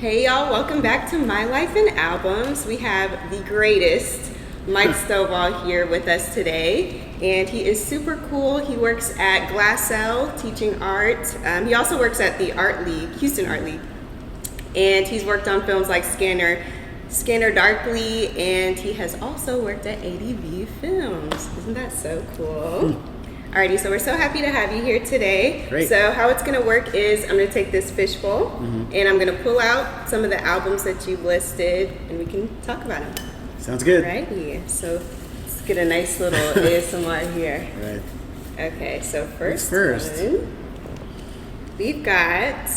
Hey y'all, welcome back to My Life in Albums. We have the greatest Mike Stovall here with us today, and he is super cool. He works at Glassell teaching art. He also works at the Art League, Houston Art League, and he's worked on films like Scanner Darkly, and he has also worked at ADV Films. Isn't that so cool? Alrighty, so we're so happy to have you here today. Great. So how it's going to work is I'm going to take this fishbowl and I'm going to pull out some of the albums that you've listed and we can talk about them. Sounds good. Alrighty, so let's get a nice little ASMR here. Right. Okay, so first One, we've got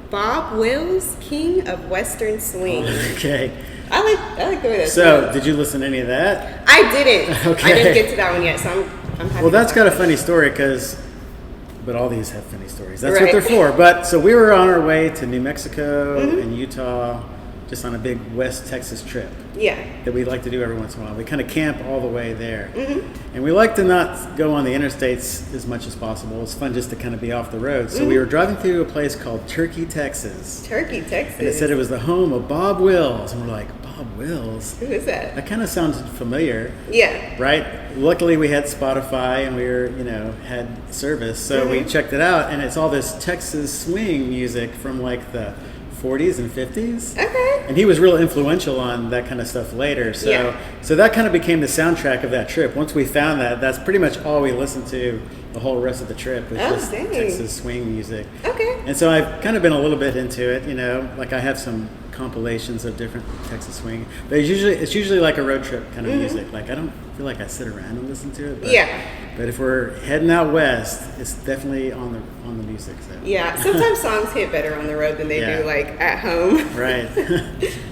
Bob Wills, King of Western Swing. Okay. I like the way that So, sounds. did you listen to any of that? I didn't. Okay. I didn't get to that one yet, so I'm happy. Well, that's to got a talk funny story but all these have funny stories. That's Right. what they're for. But so we were on our way to New Mexico and Utah, just on a big West Texas trip Yeah. that we like to do every once in a while. We kind of camp all the way there. And we like to not go on the interstates as much as possible. It's fun just to kind of be off the road. So we were driving through a place called Turkey, Texas. Turkey, Texas. And it said it was the home of Bob Wills. And we're like, Bob Wills? Who is that? That kind of sounds familiar. Yeah. Right? Luckily we had Spotify and we were, had service. So we checked it out and it's all this Texas swing music from like the 40s and 50s. Okay. And he was real influential on that kind of stuff later. So so that kind of became the soundtrack of that trip. Once we found that, that's pretty much all we listened to the whole rest of the trip was just dang. Texas swing music. Okay. And so I've kind of been a little bit into it, like I have some compilations of different Texas swing. But it's usually like a road trip kind of music. Like I don't feel like I sit around and listen to it. But if we're heading out west, it's definitely on the music. So. Yeah. Sometimes songs hit better on the road than they do like at home. Right.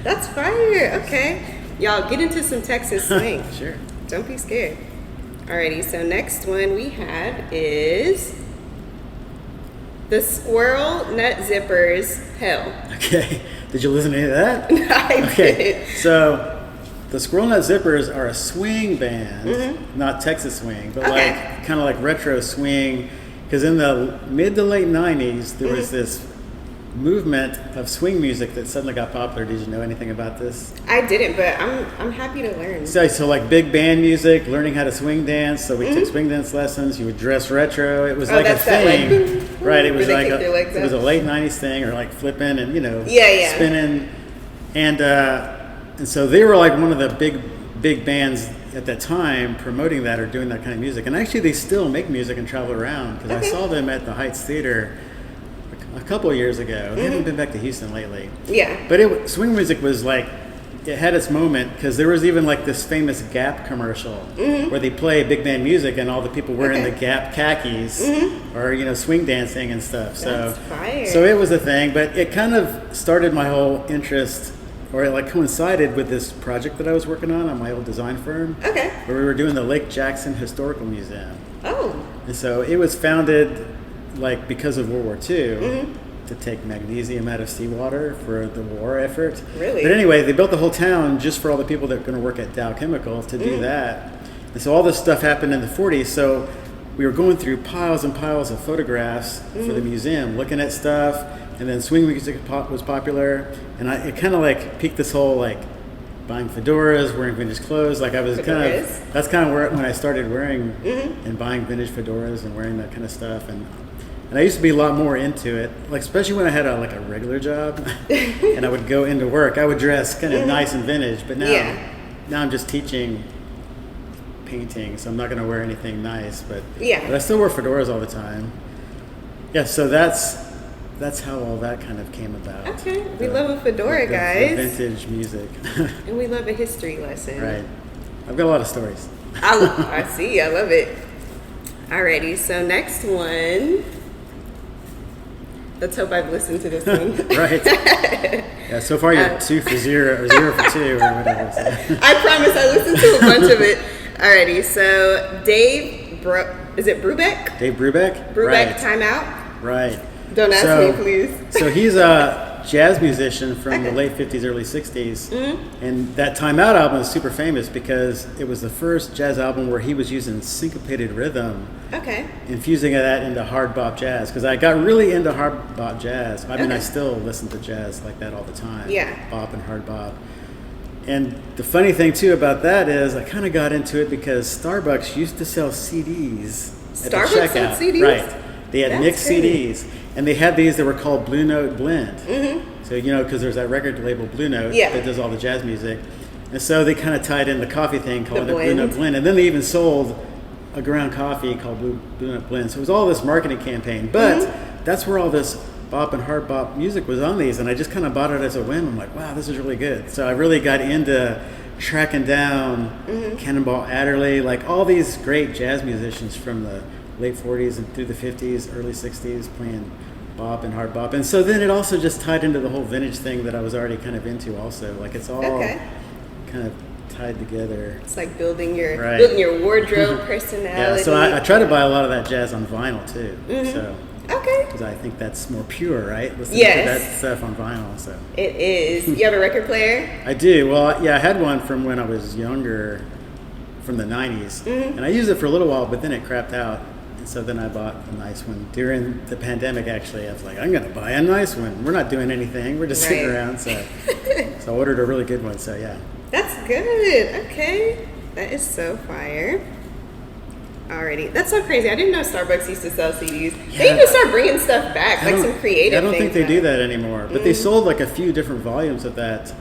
That's fire. Okay. Y'all get into some Texas swing. Sure. Don't be scared. Alrighty, so next one we have is the Squirrel Nut Zippers Hell. Okay. Did you listen to any of that? I did. So the Squirrel Nut Zippers are a swing band, not Texas swing, but kind of like retro swing. Because in the mid to late 90s, there was this movement of swing music that suddenly got popular. Did you know anything about this? I didn't, but I'm happy to learn. So like big band music, learning how to swing dance. So we took swing dance lessons. You would dress retro. It was like a thing, right? It was like it was a late '90s thing, or like flipping and spinning, and so they were like one of the big bands at that time promoting that or doing that kind of music. And actually, they still make music and travel around because I saw them at the Heights Theater a couple of years ago. They haven't been back to Houston lately. Yeah. But swing music was like, it had its moment because there was even like this famous Gap commercial where they play big band music and all the people wearing the Gap khakis or, swing dancing and stuff. That's fire. So it was a thing, but it kind of started my whole interest, or it like coincided with this project that I was working on my old design firm. Okay. Where we were doing the Lake Jackson Historical Museum. Oh. And so it was founded like because of World War II to take magnesium out of seawater for the war effort. Really? But anyway, they built the whole town just for all the people that were going to work at Dow Chemical to do that. And so all this stuff happened in the 40s. So we were going through piles and piles of photographs for the museum, looking at stuff. And then swing music was popular. And it kind of like piqued this whole like buying fedoras, wearing vintage clothes. Like I was that's kind of where when I started wearing and buying vintage fedoras and wearing that kind of stuff. And I used to be a lot more into it, like especially when I had a regular job and I would go into work. I would dress kind of nice and vintage, but now I'm just teaching painting, so I'm not going to wear anything nice. But I still wear fedoras all the time. Yeah, so that's how all that kind of came about. Okay, we love a fedora, guys. The vintage music. And we love a history lesson. Right. I've got a lot of stories. I see. I love it. Alrighty, so next one. Let's hope I've listened to this one. Right. Yeah, so far you're 2 for 0 or 0 for 2 or whatever. So. I promise I listened to a bunch of it. Alrighty, so is it Brubeck? Dave Brubeck? Brubeck, right. Time Out? Right. Don't ask me, please. So he's jazz musician from the Okay. late 50s, early 60s. And that Time Out album is super famous because it was the first jazz album where he was using syncopated rhythm, Okay. infusing that into hard bop jazz. Because I got really into hard bop jazz. I mean, I Okay. still listen to jazz like that all the time. Yeah. Bop and hard bop. And the funny thing too about that is I kind of got into it because Starbucks used to sell CDs at the Starbucks checkout. sold CDs? Right. They had That's mixed crazy. CDs, and they had these that were called Blue Note Blend. So because there's that record label Blue Note Yeah. that does all the jazz music, and so they kind of tied in the coffee thing, called it Blue blend. Note Blend, and then they even sold a ground coffee called Blue Note Blend. So it was all this marketing campaign, but that's where all this bop and hard bop music was on these, and I just kind of bought it as a whim. I'm like, wow, this is really good. So I really got into tracking down Cannonball Adderley, like all these great jazz musicians from the late 40s and through the 50s, early 60s, playing bop and hard bop. And so then it also just tied into the whole vintage thing that I was already kind of into also. Like it's all Okay. kind of tied together. It's like building your Right. wardrobe Yeah, personality. so I try to buy a lot of that jazz on vinyl too. So Okay. because I think that's more pure, right? Listening Yes. to that stuff on vinyl. So It is. You have a record player? I do. Well, yeah, I had one from when I was younger, from the 90s, and I used it for a little while, but then it crapped out. And so then I bought a nice one during the pandemic. Actually, I was like, I'm going to buy a nice one. We're not doing anything. We're just sitting Right. around. So I ordered a really good one. So yeah. That's good. Okay. That is so fire. Alrighty. That's so crazy. I didn't know Starbucks used to sell CDs. They Yeah. need to start bringing stuff back, I like don't- some creative I don't think things they do now. that anymore. But they sold like a few different volumes of that.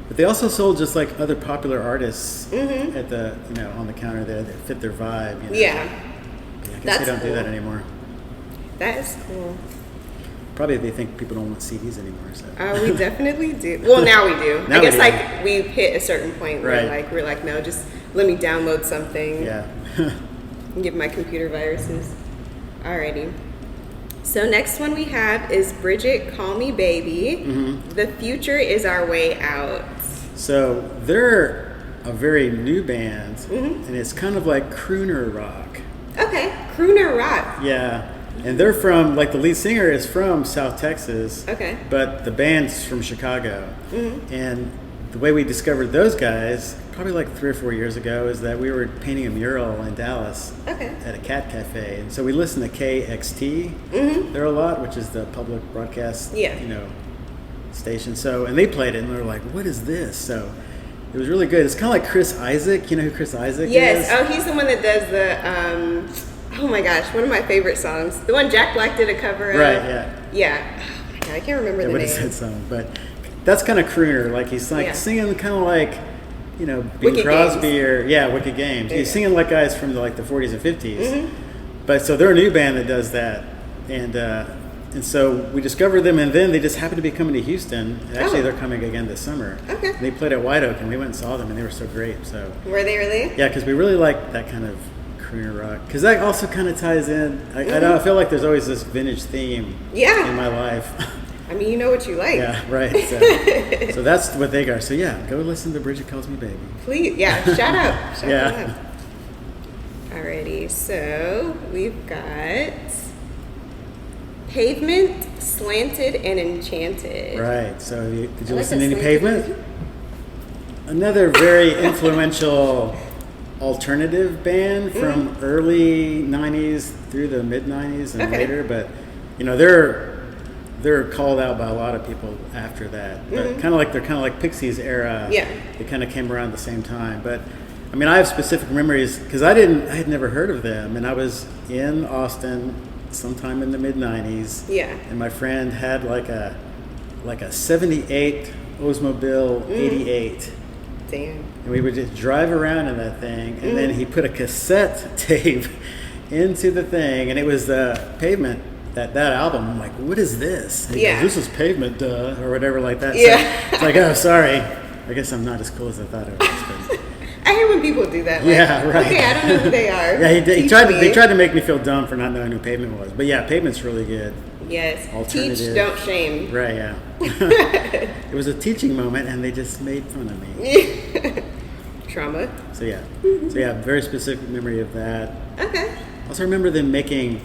But they also sold just like other popular artists at the on the counter there that fit their vibe. You know? Yeah. But I guess That's they don't do cool. that anymore. That is cool. Probably they think people don't want CDs anymore. So We definitely do. Well, now we do. Now I we guess do. like we've hit a certain point where Right. we're like, no, just let me download something yeah. and give my computer viruses. Alrighty. So next one we have is Bridget, Call Me Baby. The future is our way out. So they're a very new band, and it's kind of like crooner rock. Okay, crooner rock. Yeah, and they're from like the lead singer is from South Texas. Okay. But the band's from Chicago, and the way we discovered those guys probably like 3 or 4 years ago is that we were painting a mural in Dallas Okay. at a cat cafe, and so we listened to KXT there a lot, which is the public broadcast Yeah. station. So and they played it, and they were like, "What is this?" So it was really good. It's kind of like Chris Isaac. You know who Chris Isaac Yes. is? Oh, he's the one that does the. Oh my gosh, one of my favorite songs. The one Jack Black did a cover of. Right. Yeah. Yeah. Oh my god, I can't remember Yeah, the what name. is that song? But that's kind of crooner. Like he's like Yeah. singing kind of like, Bing Wicked Crosby Games. or Wicked Games. Yeah. He's singing like guys from the 40s and 50s. But so they're a new band that does that, and so we discovered them, and then they just happened to be coming to Houston. And actually, Oh. they're coming again this summer. Okay. And they played at White Oak, and we went and saw them, and they were so great. So Were they really? yeah, because we really like that kind of crooner rock, because that also kind of ties in. I don't know, I feel like there's always this vintage theme Yeah. in my life. I mean, you know what you like. Yeah, right. So that's what they are. So yeah, go listen to Bridget Calls Me Baby. Please, yeah, shout out. Shout Yeah. them out. Alrighty, so we've got Pavement, Slanted, and Enchanted. Right. So did you like listen to that any Slanted Pavement? Another very influential alternative band from early '90s through the mid '90s and Okay. later, but they're called out by a lot of people after that. But they're kind of like Pixies era. Yeah. They kind of came around at the same time, but. I mean, I have specific memories because I had never heard of them, and I was in Austin sometime in the mid '90s. Yeah. And my friend had like a '78 Oldsmobile '88, Damn. and we would just drive around in that thing, and then he put a cassette tape into the thing, and it was Pavement. That album. I'm like, what is this? And he Yeah. goes, this is Pavement, or whatever like that. Yeah. So it's like, oh, sorry. I guess I'm not as cool as I thought I was. But. I hate when people do that. Like, Yeah, right. Okay, I don't know who they are. Yeah, he Teach tried. me. They tried to make me feel dumb for not knowing who Pavement was. But yeah, Pavement's really good. Yes. Alternative. Teach, don't shame. Right, yeah. It was a teaching moment, and they just made fun of me. Trauma. So yeah, very specific memory of that. Okay. Also remember them making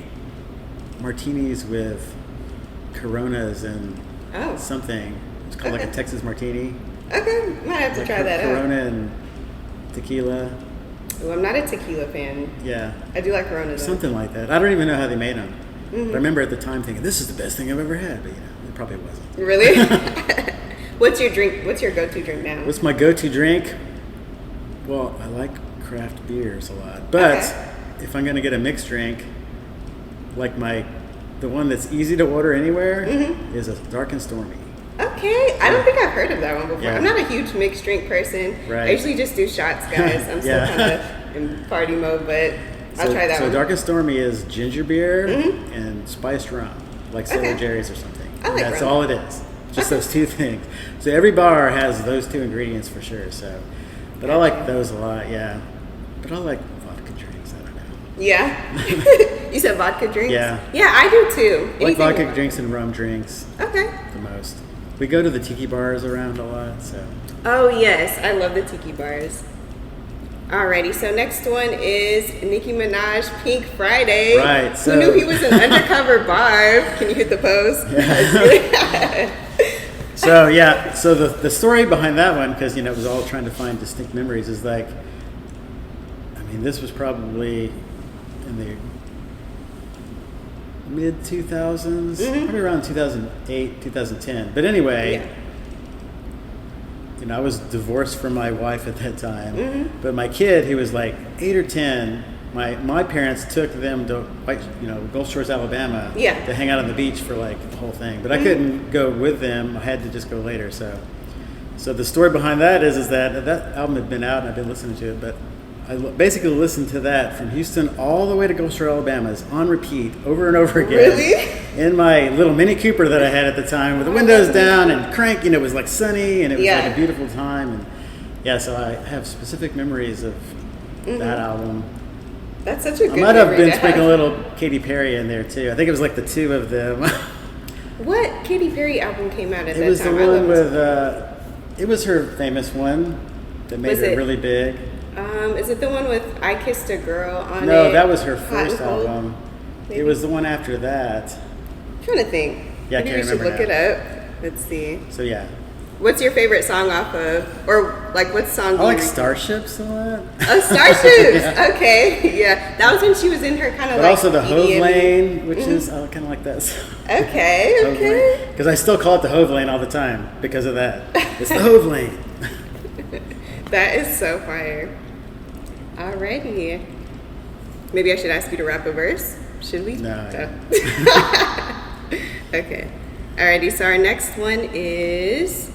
martinis with Coronas and Oh. something. It's called like a Texas martini. Okay, might have to Like try that out. Corona and tequila. Well, I'm not a tequila fan. Yeah. I do like Corona though. Something like that. I don't even know how they made them. Mm-hmm. But I remember at the time thinking, this is the best thing I've ever had. But it probably wasn't. Really? What's your drink? What's your go-to drink now? What's my go-to drink? Well, I like craft beers a lot. But if I'm going to get a mixed drink, like the one that's easy to order anywhere is a Dark and Stormy. Okay, I don't think I've heard of that one before. Yeah. I'm not a huge mixed drink person. Right. I usually just do shots, guys. I'm still kind of in party mode, but I'll try that So one. Dark and Stormy is ginger beer and spiced rum, like Sailor Jerry's or something. I like That's rum. all it is. Just those two things. So every bar has those two ingredients for sure. So, but I like those a lot. Yeah. But I like vodka drinks. I don't know. Yeah. You said vodka drinks? Yeah. Yeah, I do too. I like vodka drinks and rum drinks Okay. the most. We go to the tiki bars around a lot. So Oh, yes. I love the tiki bars. Alrighty, so next one is Nicki Minaj Pink Friday. Right, Who knew he was an undercover Barb? Can you hit the pose? So the story behind that one, because it was all trying to find distinct memories, is like, I mean, this was probably in the mid 2000s, probably around 2008, 2010. But anyway, I was divorced from my wife at that time. But my kid, he was like 8 or 10. My parents took them to Gulf Shores, Alabama, to hang out on the beach for like the whole thing. But I couldn't go with them. I had to just go later. So the story behind that is that album had been out and I've been listening to it. But I basically listened to that from Houston all the way to Gulf Shores, Alabama, on repeat over and over again. Really? In my little Mini Cooper that I had at the time, with the windows down and crank. It was like sunny and it was like a beautiful time. And so I have specific memories of that album. That's such a good I might have been to sprinkling a little Katy Perry in there too. I think it was like the two of them. What Katy Perry album came out at that time? It was the one with, it was her famous one that made her really big. Is it the one with I Kissed a Girl on it? No, that was her Hot and first Cold? album. Maybe? It was the one after that. I'm trying to think. Yeah, I Maybe can't we should remember look now. it up. Let's see. So yeah. What's your favorite song off of, or like what song? I like Starships a lot. Oh, Starships. Okay, yeah, that was when she was in her kind of But like. also the Hove EDM. Lane, which is, I kind of like that song. Okay. Because I still call it the Hove Lane all the time because of that. It's the Hove Lane. That is so fire. Alrighty. Maybe I should ask you to rap a verse. Should we? No. Okay. Alrighty. So our next one is.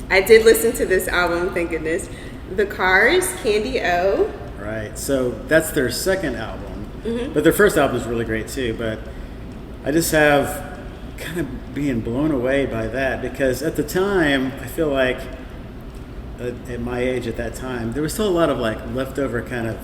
I did listen to this album. Thank goodness. The Cars, Candy O. Right. So that's their second album, but their first album is really great too. But I just have kind of being blown away by that because at the time I feel like at my age at that time there was still a lot of like leftover kind of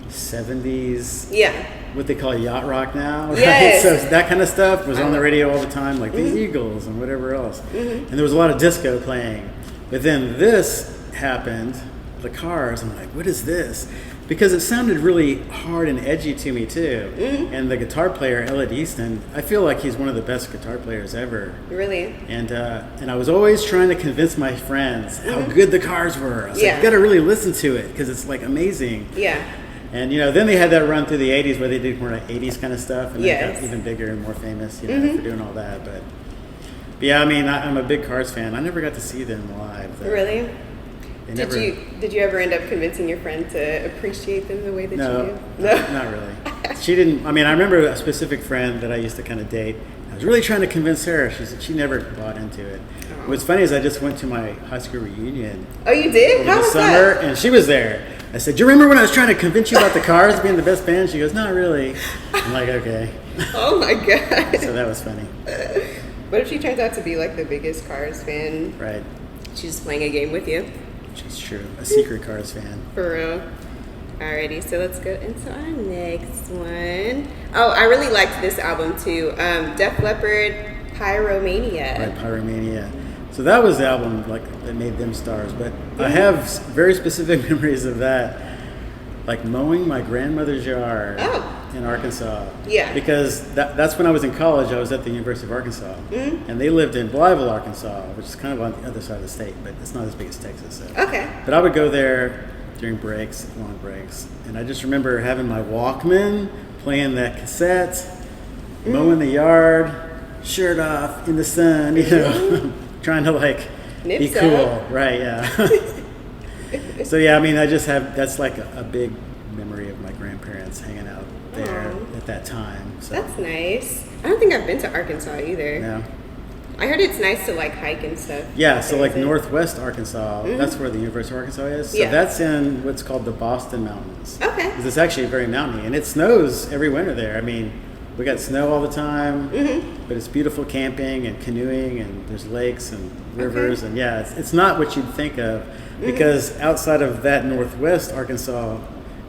70s. Yeah. What they call yacht rock now, right? Yes. So that kind of stuff was on the radio all the time, like the Eagles and whatever else. And there was a lot of disco playing. But then this happened, the Cars. I'm like, what is this? Because it sounded really hard and edgy to me too. And the guitar player, Elliot Easton, I feel like he's one of the best guitar players ever. Really? And I was always trying to convince my friends how good the Cars were. I was like, you got to really listen to it because it's like amazing. Yeah. And then they had that run through the 80s where they did more like 80s kind of stuff, and they Yes. got even bigger and more famous, for doing all that. But yeah, I mean, I'm a big Cars fan. I never got to see them live, though. Really? They Did you ever end up convincing your friend to appreciate them the way that you do? Not really. She didn't. I mean, I remember a specific friend that I used to kind of date. I was really trying to convince her. She never bought into it. What's funny is I just went to my high school reunion. Oh, you did? Over How the was summer, that? and she was there. I said, "Do you remember when I was trying to convince you about the Cars being the best band?" She goes, "Not really." I'm like, "Okay." Oh my god. So that was funny. What if she turns out to be like the biggest Cars fan? Right. She's just playing a game with you. Which is true. A secret Cars fan. For real. Alrighty, so let's go into our next one. Oh, I really liked this album too. Def Leppard, Pyromania. Right, Pyromania. So that was the album that made them stars. But I have very specific memories of that. like mowing my grandmother's yard in Arkansas. Yeah. Because that's when I was in college. I was at the University of Arkansas. Mm-hmm. And they lived in Blytheville, Arkansas, which is kind of on the other side of the state, but it's not as big as Texas. So. Okay. But I would go there during breaks, long breaks. And I just remember having my Walkman, playing that cassette, mowing the yard, shirt off in the sun, you know, trying to like be cool. Right, yeah. So yeah, I mean, that's like a big memory of my grandparents hanging out there at that time. So. That's nice. I don't think I've been to Arkansas either. No. I heard it's nice to like hike and stuff. Yeah, so like northwest Arkansas, that's where the University of Arkansas is. So that's in what's called the Boston Mountains. Okay. Because it's actually very mountainy, and it snows every winter there. I mean, we got snow all the time, but it's beautiful camping and canoeing, and there's lakes and rivers, and yeah, it's not what you'd think of, because outside of that northwest Arkansas,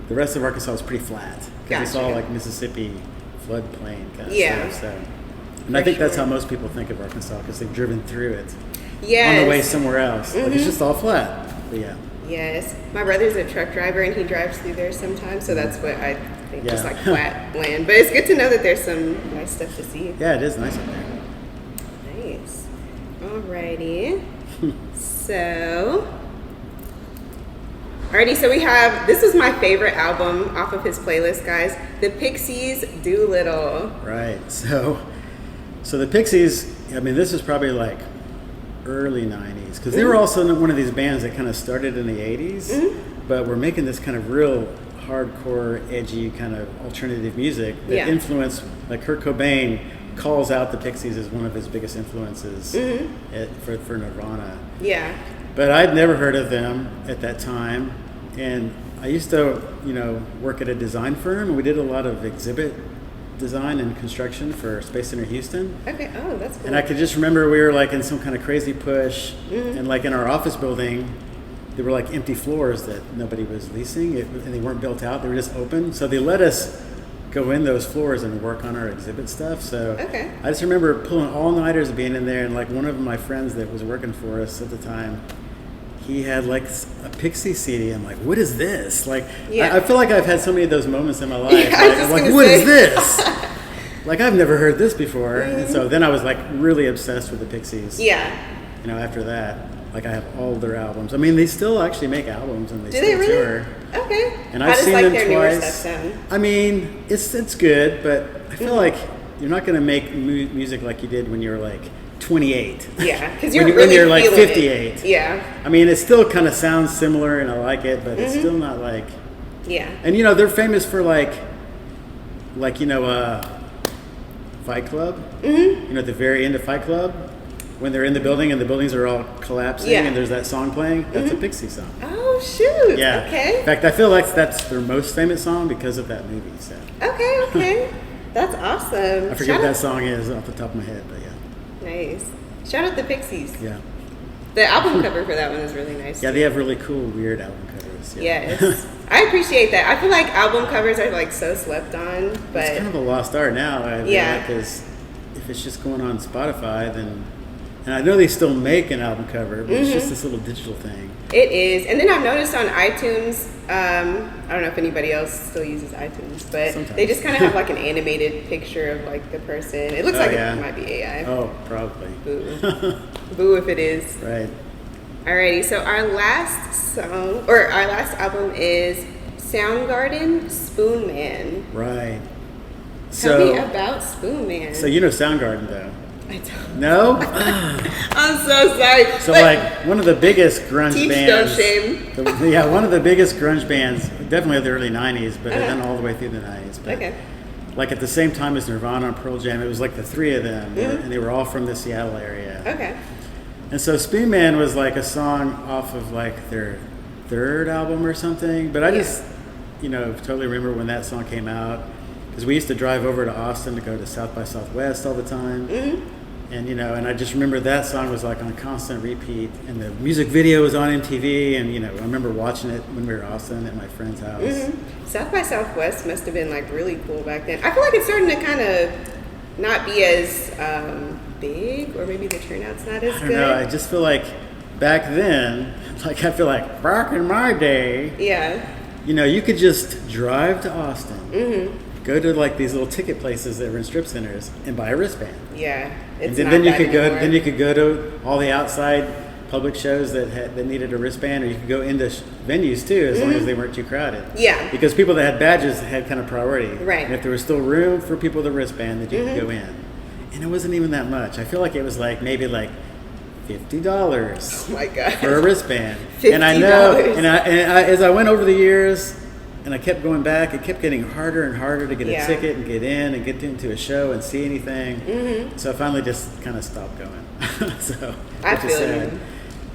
the rest of Arkansas is pretty flat. Because it's all like Mississippi floodplain kind of stuff. So. And I think that's how most people think of Arkansas, because they've driven through it on the way somewhere else. Like it's just all flat. But yeah. Yes. My brother's a truck driver, and he drives through there sometimes, so that's what I think, just like flat land. But it's good to know that there's some nice stuff to see. Yeah, it is nice up there. Nice. Alrighty. So we have, this is my favorite album off of his playlist, guys. The Pixies' Doolittle. Right. So the Pixies, I mean, this is probably like early 90s, because they were also one of these bands that kind of started in the 80s, but were making this kind of real hardcore, edgy kind of alternative music that influenced, like Kurt Cobain calls out the Pixies as one of his biggest influences for Nirvana. Yeah. But I'd never heard of them at that time, and I used to, work at a design firm, and we did a lot of exhibit design and construction for Space Center Houston. Okay. Oh, that's cool. And I could just remember we were like in some kind of crazy push, and like in our office building, there were like empty floors that nobody was leasing, and they weren't built out; they were just open. So they let us go in those floors and work on our exhibit stuff. So I just remember pulling all-nighters and being in there, and like one of my friends that was working for us at the time, he had like a Pixie CD. I'm like, what is this? Like, I feel like I've had so many of those moments in my life. I'm like, what is this? Like, I've never heard this before. And so then I was like really obsessed with the Pixies. Yeah. After that, like I have all their albums. I mean, they still actually make albums, and they still tour. Okay. And I've seen them twice. Newer stuff sound? I mean, it's good, but I feel like you're not going to make music like you did when you were like 28. Yeah, because when you're like 58. It. Yeah. I mean, it still kind of sounds similar, and I like it, but it's still not like. Yeah. And they're famous for like Fight Club. Mm-hmm. At the very end of Fight Club, when they're in the building and the buildings are all collapsing, and there's that song playing. That's a Pixie song. Oh shoot! Yeah. Okay. In fact, I feel like that's their most famous song because of that movie. So. Okay. That's awesome. I forget what that song is off the top of my head, but yeah. Nice. Shout out the Pixies. Yeah. The album cover for that one is really nice. Yeah, they have really cool, weird album covers. Yeah. Yes. I appreciate that. I feel like album covers are like so slept on, but it's kind of a lost art now. Because if it's just going on Spotify, then, and I know they still make an album cover, but it's just this little digital thing. It is. And then I've noticed on iTunes, I don't know if anybody else still uses iTunes, but sometimes they just kind of have like an animated picture of like the person. It looks like it might be AI. Oh, probably. Boo. Boo if it is. Right. Alrighty, so our last album is Soundgarden, Spoon Man. Right. Tell me about Spoon Man. So Soundgarden though. I don't. No? I'm so sorry. So one of the biggest grunge bands. Don't shame. One of the biggest grunge bands, definitely of the early 90s, but then all the way through the 90s. But like at the same time as Nirvana and Pearl Jam, it was like the three of them, and they were all from the Seattle area. Okay. And so Spoon Man was like a song off of like their third album or something, but I just, totally remember when that song came out, because we used to drive over to Austin to go to South by Southwest all the time. And and I just remember that song was like on constant repeat, and the music video was on MTV, and I remember watching it when we were in Austin at my friend's house. South by Southwest must have been like really cool back then. I feel like it's starting to kind of not be as big, or maybe the turnout's not as good. I don't know. I just feel like back then, I feel like back in my day. Yeah. you could just drive to Austin, go to like these little ticket places that were in strip centers, and buy a wristband. Yeah, And it's then, not then you that could go. anymore. Then you could go to all the outside public shows that needed a wristband, or you could go into venues too, as long as they weren't too crowded. Yeah. Because people that had badges had kind of priority. Right. And if there was still room for people with a wristband, then you could go in. And it wasn't even that much. I feel like it was like maybe like $50 Oh my god. for a wristband. $50. And I know, and I as I went over the years, and I kept going back, it kept getting harder and harder to get a ticket and get in and get into a show and see anything. So I finally just kind of stopped going. So I which is feel sad. you.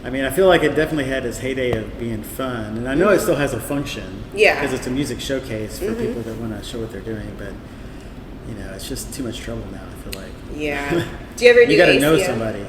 I mean, I feel like it definitely had its heyday of being fun, and I know it still has a function. Yeah. Because it's a music showcase for people that want to show what they're doing, but it's just too much trouble now. I feel like. Yeah. Do you ever do You got to ACL? know somebody.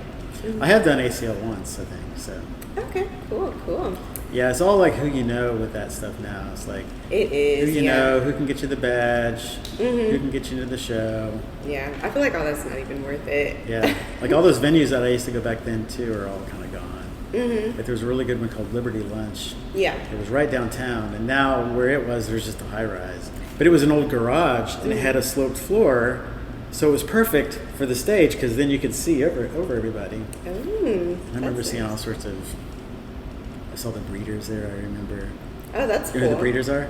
I have done ACL once, I think. So. Okay. Cool. Yeah, it's all like who you know with that stuff now. It's like It is. who you know, who can get you the badge, who can get you into the show. Yeah. I feel like all that's not even worth it. Yeah, like all those venues that I used to go back then too are all kind of gone. But there was a really good one called Liberty Lunch. Yeah. It was right downtown, and now where it was, there's just a high rise. But it was an old garage, and it had a sloped floor, so it was perfect for the stage because then you could see over everybody. I remember seeing all sorts of. I saw the Breeders there. I remember. Oh, that's You cool. know who the Breeders are?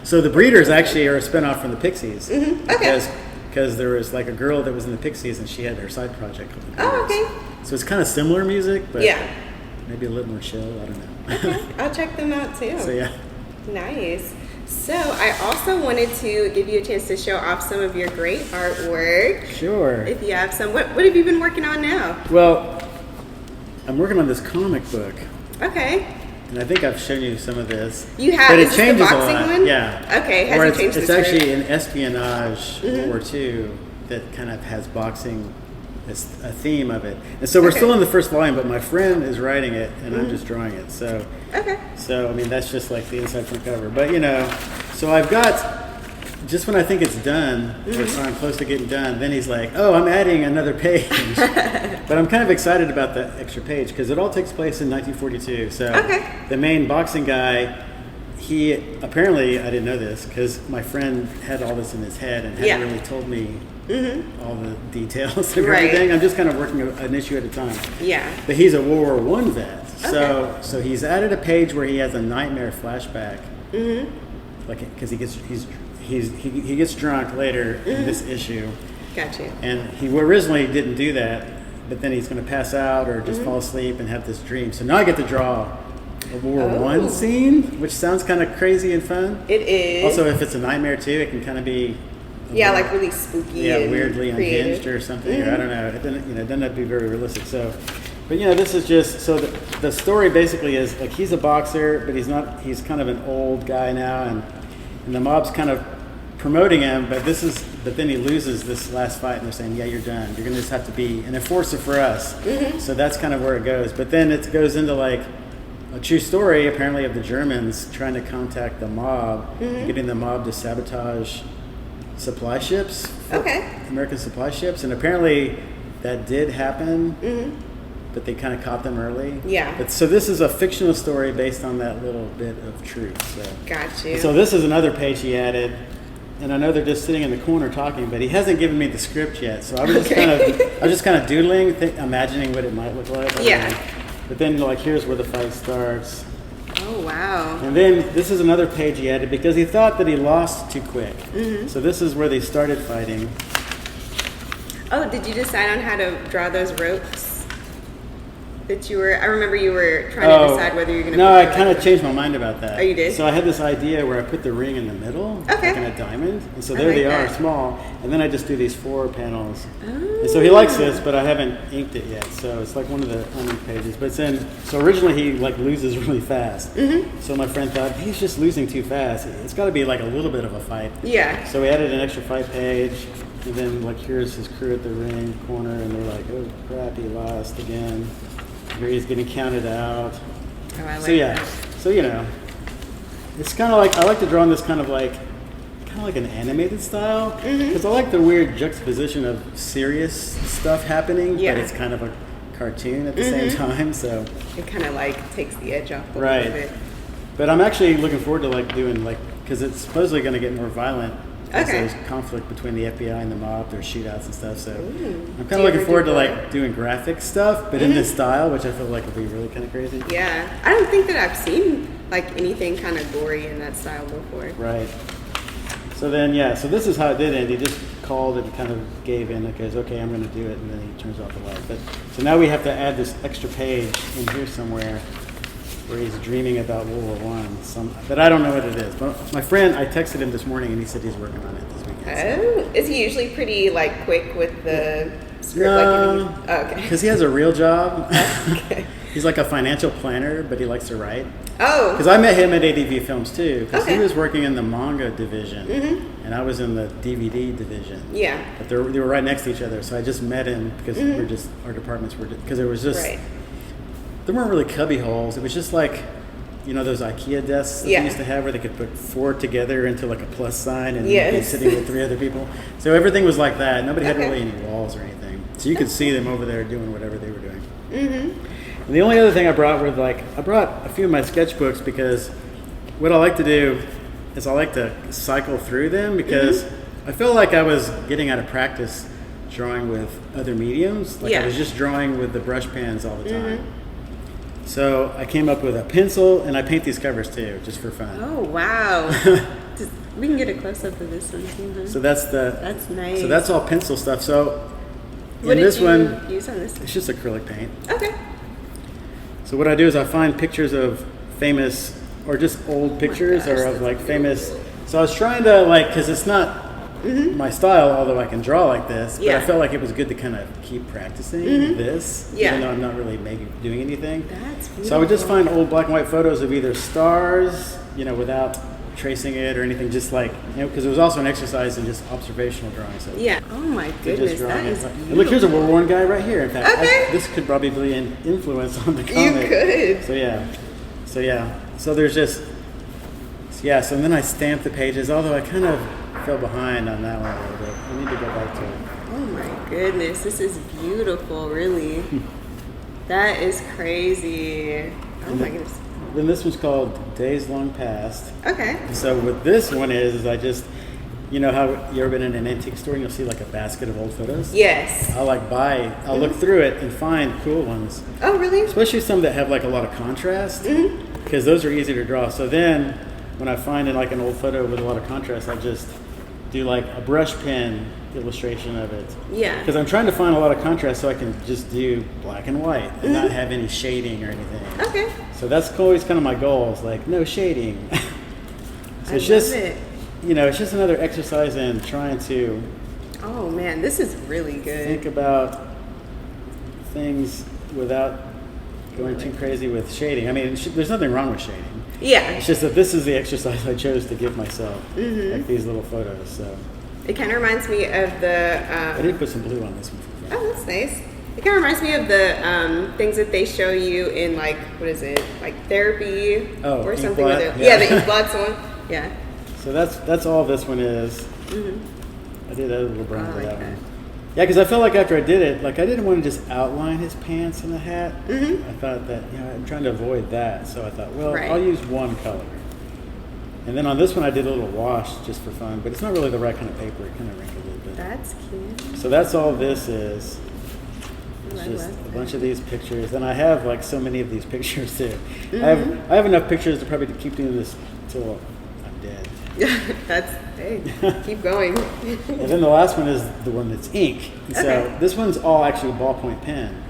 So the Breeders actually are a spinoff from the Pixies. Okay. Because there was like a girl that was in the Pixies, and she had her side project called the Breeders. Oh, okay. So it's kind of similar music, but Yeah. maybe a little more chill. I don't know. Okay. I'll check them out too. So yeah. Nice. So I also wanted to give you a chance to show off some of your great artwork. Sure. If you have some, what have you been working on now? Well, I'm working on this comic book, okay. and I think I've shown you some of this. You have. But Is it this changes the a boxing lot. one? Yeah. Okay. Has Or it changed it's the actually story? an espionage World War II that kind of has boxing as a theme of it. And so we're still in the first volume, but my friend is writing it, and I'm just drawing it. So. Okay. So I mean that's just like the inside front cover. But so I've got just when I think it's done, or I'm close to getting done, then he's like, "Oh, I'm adding another page." But I'm kind of excited about that extra page because it all takes place in 1942. So the main boxing guy, he apparently, I didn't know this because my friend had all this in his head and hadn't really told me all the details and everything. I'm just kind of working an issue at a time. Yeah. But he's a World War I vet. So he's added a page where he has a nightmare flashback, like because he gets drunk later in this issue, Gotcha. and he originally didn't do that, but then he's going to pass out or just fall asleep and have this dream. So now I get to draw a World War I scene, which sounds kind of crazy and fun. It is. Also, if it's a nightmare too, it can kind of be like really spooky. and weirdly creative. unhinged or something. Or I don't know. It doesn't have to be very realistic. So. But this is just so the story basically is like he's a boxer, but he's not. He's kind of an old guy now, and the mob's kind of promoting him. But then he loses this last fight, and they're saying, "Yeah, you're done. You're gonna just have to be an enforcer for us." So that's kind of where it goes. But then it goes into like a true story, apparently, of the Germans trying to contact the mob, getting the mob to sabotage supply ships, American supply ships, and apparently that did happen. But they kind of caught them early. Yeah. But so this is a fictional story based on that little bit of truth. So. Got you. So this is another page he added, and I know they're just sitting in the corner talking, but he hasn't given me the script yet. So I was just kind of doodling, imagining what it might look like. Yeah. But then here's where the fight starts. Oh wow. And then this is another page he added because he thought that he lost too quick. So this is where they started fighting. Oh, did you decide on how to draw those ropes? I remember you were trying to decide whether you're going to. No, I kind of changed my mind about that. Oh, you did? So I had this idea where I put the ring in the middle, like in a diamond, and so there they are, small, and then I just do these 4 panels. And so he likes this, but I haven't inked it yet, so it's like one of the uninked pages. But so originally he loses really fast. So my friend thought he's just losing too fast. It's got to be like a little bit of a fight. Yeah. So we added an extra fight page, and then here's his crew at the ring corner, and they're like, "Oh crap, he lost again." Here he's getting counted out. Oh, I like that. So it's kind of like I like to draw in this kind of like an animated style because I like the weird juxtaposition of serious stuff happening, but it's kind of a cartoon at the same time. So it kind of takes the edge off a right. little bit. But I'm actually looking forward to like doing like, because it's supposedly going to get more violent. As Okay. there's conflict between the FBI and the mob. There's shootouts and stuff. So I'm Do kind you of looking ever forward do to gore? like doing graphic stuff, but in this style, which I feel like will be really kind of crazy. Yeah, I don't think that I've seen like anything kind of gory in that style before. Right. So then, yeah. So this is how it did end. He just called and kind of gave in. Like, goes, okay, I'm going to do it, and then he turns off the light. But so now we have to add this extra page in here somewhere, where he's dreaming about World War I. But I don't know what it is. But my friend, I texted him this morning, and he said he's working on it this weekend. Oh, is he usually pretty like quick with the script? No, Okay. because he has a real job. Okay. He's like a financial planner, but he likes to write. Oh. Because I met him at ADV Films too, because he Okay. was working in the manga division, and I was in the DVD division. Yeah. But they were right next to each other, so I just met him because we're just our departments were because there was just Right. there weren't really cubby holes. It was just like, you know, those IKEA desks that Yeah. they used to have where they could put four together into like a plus sign and Yes. you'd be sitting with three other people. So everything was like that. Nobody had Okay. really any walls or anything. So you could see them over there doing whatever they were doing. And the only other thing I brought were I brought a few of my sketchbooks because what I like to do is I like to cycle through them because I feel like I was getting out of practice drawing with other mediums. Like Yeah. I was just drawing with the brush pens all the time. So I came up with a pencil, and I paint these covers too, just for fun. Oh wow. We can get a close up of this one too. Huh? So that's That's nice. So that's all pencil stuff. So What in did this you one, use on this? it's just acrylic paint. Okay. So what I do is I find pictures of famous or just old pictures gosh, or of that's like famous. So I was trying to like, because it's not my style, although I can draw like this. But Yeah. I felt like it was good to kind of keep practicing this, Yeah. even though I'm not really doing anything. That's beautiful. So I would just find old black and white photos of either stars, you know, without tracing it or anything, just like, you know, because it was also an exercise in just observational drawing. So Yeah. Oh my to just goodness, drawing that it. is And beautiful. look, here's a World War I guy right here. In fact, Okay. this could probably be an influence on the You comic. could. So yeah. So there's just so then I stamped the pages. Although I kind of fell behind on that one a little bit. I need to go back to it. Oh my goodness, this is beautiful, really. That is crazy. Oh my goodness. Then this one's called Days Long Past. Okay. So what this one is I just, you know how you ever been in an antique store and you'll see like a basket of old photos? Yes. I'll look through it and find cool ones. Oh really? Especially some that have like a lot of contrast, because those are easy to draw. So then, when I find like an old photo with a lot of contrast, I just do like a brush pen illustration of it. Yeah. Because I'm trying to find a lot of contrast, so I can just do black and white and not have any shading or anything. Okay. So that's always kind of my goal. Is like no shading. So I it's just, love it. you know, it's just another exercise in trying to Oh man, this is really good. think about things without going too crazy with shading. I mean, there's nothing wrong with shading. Yeah. It's just that this is the exercise I chose to give myself, like these little photos. So It kind of reminds me of the. I did put some blue on this one. For fun. Oh, that's nice. It kind of reminds me of the things that they show you in like what is it, like therapy Oh, or ink something. blot? With it. Yeah. Yeah, the ink blots one. Yeah. So that's all this one is. I did add a little brown I to like that that. one. Yeah, because I felt like after I did it, like I didn't want to just outline his pants and the hat. I thought that, you know, I'm trying to avoid that. So I thought, well, Right. I'll use one color. And then on this one, I did a little wash just for fun, but it's not really the right kind of paper. It kind of wrinkled a little bit. That's cute. So that's all this is. It's I just love a bunch of these pictures, and I have like so many of these pictures too. I have enough pictures to probably keep doing this till I'm dead. That's hey. Keep going. And then the last one is the one that's ink. And so Okay. this one's all actually ballpoint pen.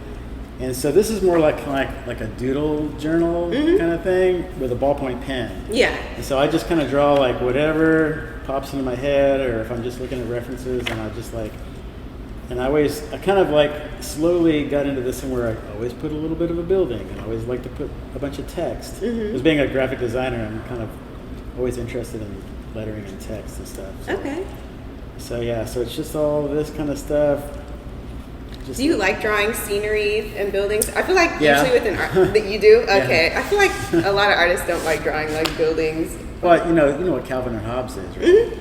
And so this is more like a doodle journal kind of thing with a ballpoint pen. Yeah. And so I just kind of draw like whatever pops into my head, or if I'm just looking at references, and I just like, and I kind of like slowly got into this thing where I always put a little bit of a building, and I always like to put a bunch of text. As being a graphic designer, I'm kind of always interested in lettering and text and stuff. So, Okay. so yeah, so it's just all this kind of stuff. Just Do you like drawing scenery and buildings? I feel like Yeah. usually with an art that you do. Okay. I feel like a lot of artists don't like drawing like buildings. But you know what Calvin and Hobbes is, right?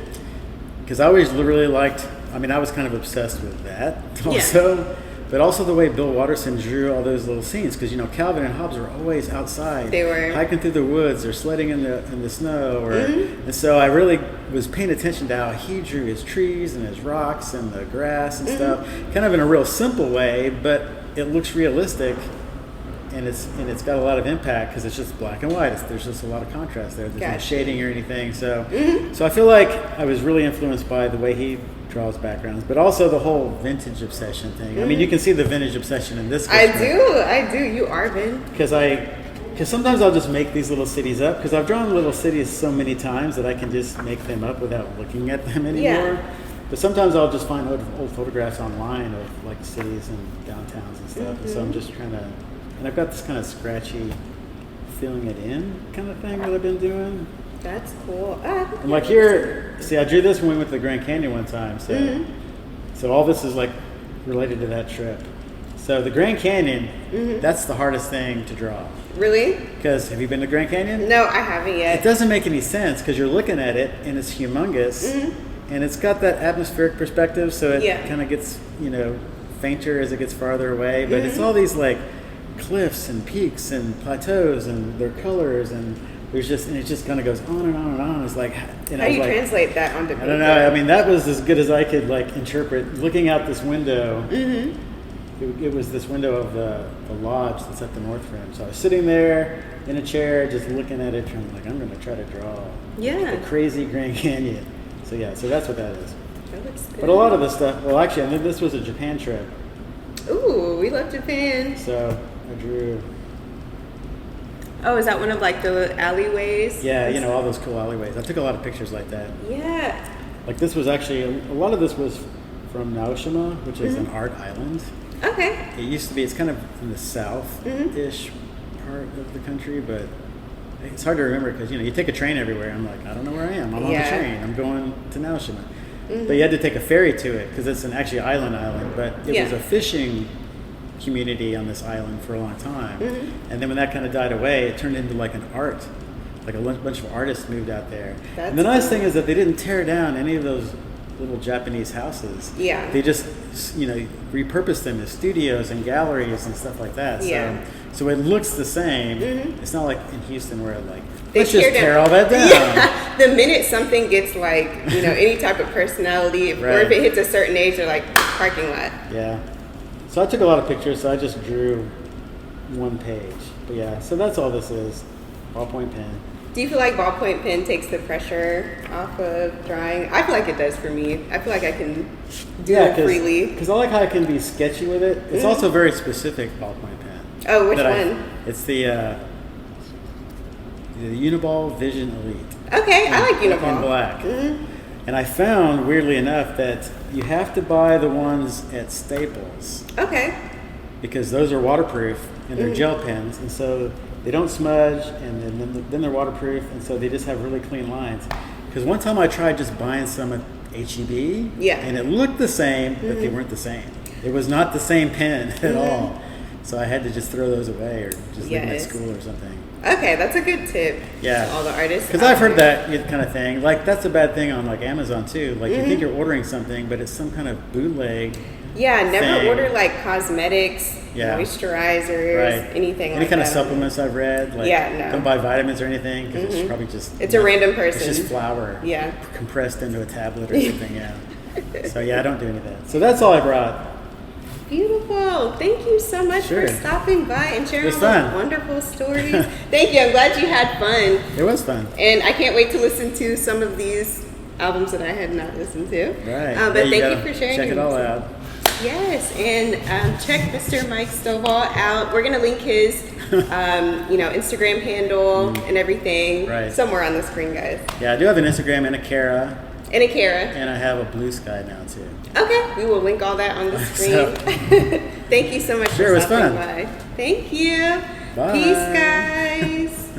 Because I always really liked. I mean, I was kind of obsessed with that also. but also the way Bill Watterson drew all those little scenes, because Calvin and Hobbes were always outside. They were hiking through the woods or sledding in the snow, and so I really was paying attention to how he drew his trees and his rocks and the grass and stuff, kind of in a real simple way, but it looks realistic. And it's got a lot of impact because it's just black and white. There's just a lot of contrast there. There's no shading or anything. So I feel like I was really influenced by the way he draws backgrounds, but also the whole vintage obsession thing. I mean, you can see the vintage obsession in this. I do. You are, Vin. Because sometimes I'll just make these little cities up, because I've drawn little cities so many times that I can just make them up without looking at them anymore. Yeah. But sometimes I'll just find old photographs online of like cities and downtowns and stuff. And so I'm just trying to. And I've got this kind of scratchy filling it in kind of thing that I've been doing. That's cool. And like here, see, I drew this when we went to the Grand Canyon one time. So all this is like related to that trip. So the Grand Canyon, that's the hardest thing to draw. Really? Because have you been to Grand Canyon? No, I haven't yet. It doesn't make any sense because you're looking at it and it's humongous. And it's got that atmospheric perspective, so it kind of gets, fainter as it gets farther away. But it's all these like cliffs and peaks and plateaus and their colors, and it just kind of goes on and on and on. It's like, how do you translate that onto paper? I don't know. I mean, that was as good as I could like interpret. Looking out this window, it was this window of the lodge that's at the north rim. So I was sitting there in a chair, just looking at it, trying I'm going to try to draw the crazy Grand Canyon. So that's what that is. That looks good. But a lot of the stuff. Well, actually, this was a Japan trip. Ooh, we love Japan. So I drew. Oh, is that one of like the alleyways? Yeah, all those cool alleyways. I took a lot of pictures like that. Yeah. Like this was actually, a lot of this was from Naoshima, which is an art island. Okay. It used to be, it's kind of in the south-ish part of the country, but it's hard to remember because, you take a train everywhere. I'm like, I don't know where I am. I'm on the train. I'm going to Naoshima. But you had to take a ferry to it because it's an actually island, but it was a fishing community on this island for a long time. And then when that kind of died away, it turned into like an art. Like a bunch of artists moved out there. And the nice thing is that they didn't tear down any of those little Japanese houses. Yeah. They just, repurposed them as studios and galleries and stuff like that. So it looks the same. It's not like in Houston where let's just tear all that down. Yeah. The minute something gets like, any type of personality, or if it hits a certain age, they're like, parking lot. Yeah. So I took a lot of pictures, so I just drew one page. But yeah, so that's all this is. Ballpoint pen. Do you feel like ballpoint pen takes the pressure off of drawing? I feel like it does for me. I feel like I can do it freely. Because I like how I can be sketchy with it. It's also a very specific ballpoint pen. Oh, which one? It's the Uniball Vision Elite. Okay, I like Uniball. In black. And I found, weirdly enough, that you have to buy the ones at Staples. Okay. Because those are waterproof and they're gel pens, and so they don't smudge, and then they're waterproof, and so they just have really clean lines. Because one time I tried just buying some at H-E-B, and it looked the same, but they weren't the same. It was not the same pen at all. So I had to just throw those away or just leave them at school or something. Okay, that's a good tip to all the artists. Because I've heard that kind of thing. Like, that's a bad thing on, like, Amazon, too. Like, you think you're ordering something, but it's some kind of bootleg never order, like, cosmetics, moisturizers, anything like that. Any kind of supplements I've read. Like, don't buy vitamins or anything, because it's probably just... It's a random person. It's just flour compressed into a tablet or something, So, I don't do any of that. So that's all I brought. Beautiful. Thank you so much for stopping by and sharing all those wonderful stories. Thank you. I'm glad you had fun. It was fun. And I can't wait to listen to some of these albums that I had not listened to. Right. But thank you for sharing. Check it all out. Yes, and check Mr. Mike Stovall out. We're gonna link his, Instagram handle and everything somewhere on the screen, guys. Yeah, I do have an Instagram and a Kara. And I have a Blue Sky now too. Okay, we will link all that on the screen. Thank you so much for stopping by. Thank you. Bye. Peace, guys.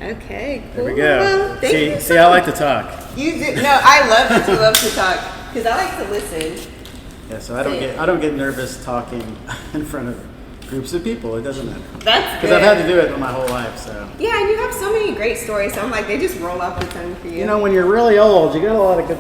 Okay, cool. There we go. Thank you see, I like to talk. You do. No, I love that you love to talk because I like to listen. Yeah, so I don't get nervous talking in front of groups of people. It doesn't matter. That's good. Because I've had to do it my whole life, so. Yeah, and you have so many great stories. So I'm like, they just roll off the tongue for you. When you're really old, you got a lot of good